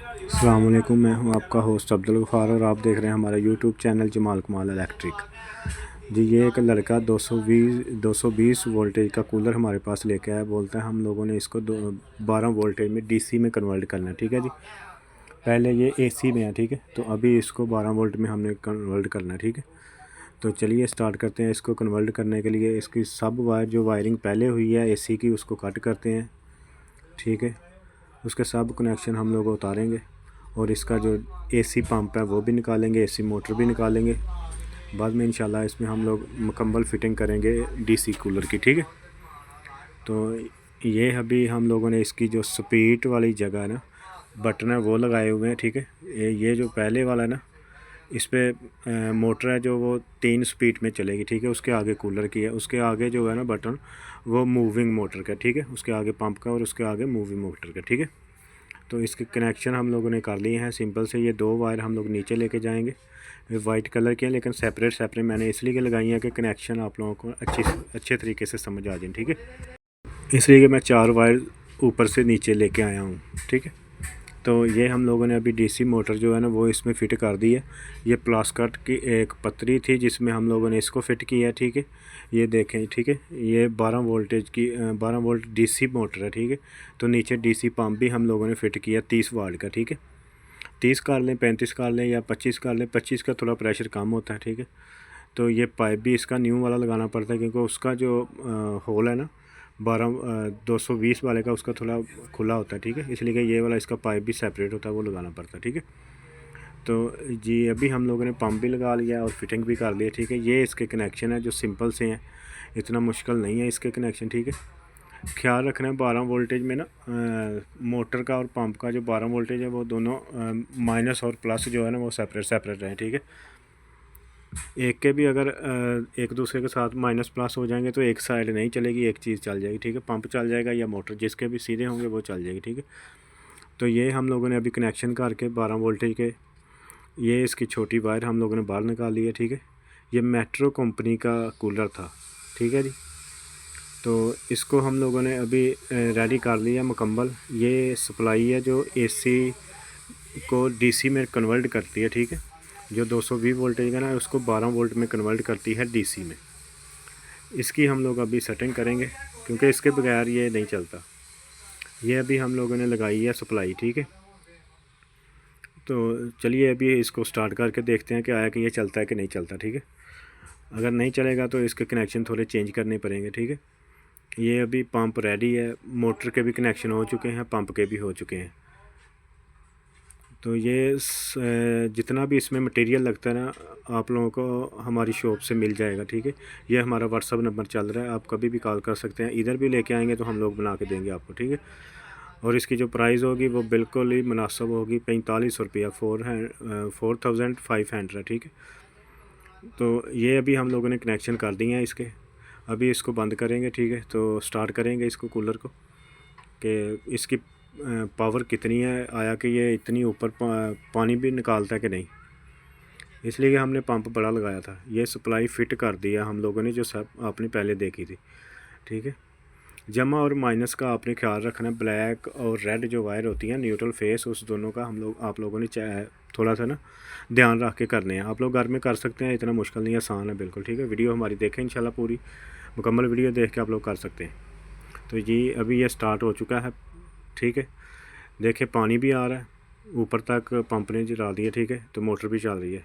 अस्सलाम वालेकुम, मैं हूं आपका होस्ट अब्दुल गफ़ार और आप देख रहे हैं हमारा यूट्यूब चैनल जमाल कमाल इलेक्ट्रिक। जी, ये एक लड़का 220 वोल्टेज का कूलर हमारे पास लेके आया। बोलता है हम लोगों ने इसको 12 वोल्टेज में डीसी में कन्वर्ट करना है। ठीक है जी, पहले ये एसी में है, ठीक है, तो अभी इसको 12 वोल्ट में हमने कन्वर्ट करना है। ठीक है, तो चलिए स्टार्ट करते हैं। इसको कन्वर्ट करने के लिए इसकी सब वायर जो वायरिंग पहले हुई है एसी की उसको कट करते हैं। ठीक है, उसके सब कनेक्शन हम लोग उतारेंगे और इसका जो एसी पंप है वो भी निकालेंगे, एसी मोटर भी निकालेंगे। बाद में इंशाल्लाह इसमें हम लोग मुकम्मल फिटिंग करेंगे डीसी कूलर की। ठीक है, तो ये अभी हम लोगों ने इसकी जो स्पीड वाली जगह है ना, बटन है वो लगाए हुए हैं। ठीक है, ये जो पहले वाला है ना, इस पर मोटर है जो वो 3 स्पीड में चलेगी। ठीक है, उसके आगे कूलर की है, उसके आगे जो है ना बटन वो मूविंग मोटर का। ठीक है, उसके आगे पंप का और उसके आगे मूविंग मोटर का। ठीक है, तो इसके कनेक्शन हम लोगों ने कर लिए हैं सिंपल से। ये 2 वायर हम लोग नीचे लेके जाएंगे, वाइट कलर के हैं लेकिन सेपरेट मैंने इसलिए लगाई है कि कनेक्शन आप लोगों को अच्छे तरीके से समझ आ जाए। ठीक है, इसलिए कि मैं 4 वायर ऊपर से नीचे लेके आया हूँ। ठीक है, तो ये हम लोगों ने अभी डीसी मोटर जो है ना वो इसमें फ़िट कर दी है। ये प्लास्कट की एक पतरी थी जिसमें हम लोगों ने इसको फ़िट किया है। ठीक है, ये देखें। ठीक है, ये 12 वोल्टेज की 12 वोल्ट डीसी मोटर है। ठीक है, तो नीचे डीसी पंप भी हम लोगों ने फ़िट किया 30 वाट का। ठीक है, 30 कर लें, 35 कर लें या 25 कर लें। 25 का थोड़ा प्रेशर कम होता है। ठीक है, तो ये पाइप भी इसका न्यू वाला लगाना पड़ता है क्योंकि उसका जो होल है ना 220 वाले का, उसका थोड़ा खुला होता है। ठीक है, इसलिए कि ये वाला इसका पाइप भी सेपरेट होता है, वो लगाना पड़ता है। ठीक है, तो जी अभी हम लोगों ने पंप भी लगा लिया और फिटिंग भी कर लिया। ठीक है, ये इसके कनेक्शन है जो सिंपल से हैं, इतना मुश्किल नहीं है इसके कनेक्शन। ठीक है, ख्याल रखना है 12 वोल्टेज में ना मोटर का और पंप का जो 12 वोल्टेज है वो दोनों माइनस और प्लस जो है ना वो सेपरेट रहें। ठीक है, एक के भी अगर एक दूसरे के साथ माइनस प्लस हो जाएंगे तो एक साइड नहीं चलेगी, एक चीज़ चल जाएगी। ठीक है, पंप चल जाएगा या मोटर, जिसके भी सीधे होंगे वो चल जाएगी। ठीक है, तो ये हम लोगों ने अभी कनेक्शन करके 12 वोल्टेज के ये इसकी छोटी वायर हम लोगों ने बाहर निकाल ली है। ठीक है, ये मेट्रो कंपनी का कूलर था। ठीक है जी, तो इसको हम लोगों ने अभी रेडी कर लिया मुकम्मल। ये सप्लाई है जो एसी को डीसी में कन्वर्ट करती है। ठीक है, जो 220 वोल्टेज का ना उसको 12 वोल्ट में कन्वर्ट करती है डीसी में। इसकी हम लोग अभी सेटिंग करेंगे क्योंकि इसके बगैर ये नहीं चलता। ये अभी हम लोगों ने लगाई है सप्लाई। ठीक है, तो चलिए अभी इसको स्टार्ट करके देखते हैं कि आया कि ये चलता है कि नहीं चलता। ठीक है, अगर नहीं चलेगा तो इसके कनेक्शन थोड़े चेंज करने पड़ेंगे। ठीक है, ये अभी पंप रेडी है, मोटर के भी कनेक्शन हो चुके हैं, पंप के भी हो चुके हैं। तो ये जितना भी इसमें मटेरियल लगता है ना आप लोगों को हमारी शॉप से मिल जाएगा। ठीक है, ये हमारा व्हाट्सअप नंबर चल रहा है, आप कभी भी कॉल कर सकते हैं। इधर भी लेके आएंगे तो हम लोग बना के देंगे आपको। ठीक है, और इसकी जो प्राइस होगी वो बिल्कुल ही मुनासिब होगी, 4500 रुपया, 4500। ठीक है, तो ये अभी हम लोगों ने कनेक्शन कर दिए हैं इसके। अभी इसको बंद करेंगे। ठीक है, तो स्टार्ट करेंगे इसको कूलर को कि इसकी पावर कितनी है, आया कि ये इतनी ऊपर पानी भी निकालता है कि नहीं, इसलिए कि हमने पंप बड़ा लगाया था। ये सप्लाई फ़िट कर दिया हम लोगों ने जो सब आपने पहले देखी थी। ठीक है, जमा और माइनस का आपने ख्याल रखना। ब्लैक और रेड जो वायर होती हैं न्यूट्रल फेस, उस दोनों का आप लोगों ने थोड़ा सा ना ध्यान रख के करने हैं। आप लोग घर में कर सकते हैं, इतना मुश्किल नहीं है, आसान है बिल्कुल। ठीक है, वीडियो हमारी देखें इंशाल्लाह, पूरी मुकम्मल वीडियो देख के आप लोग कर सकते हैं। तो जी अभी ये स्टार्ट हो चुका है। ठीक है, देखिए पानी भी आ रहा है ऊपर तक, पंप ने चला दिया। ठीक है, तो मोटर भी चल रही है।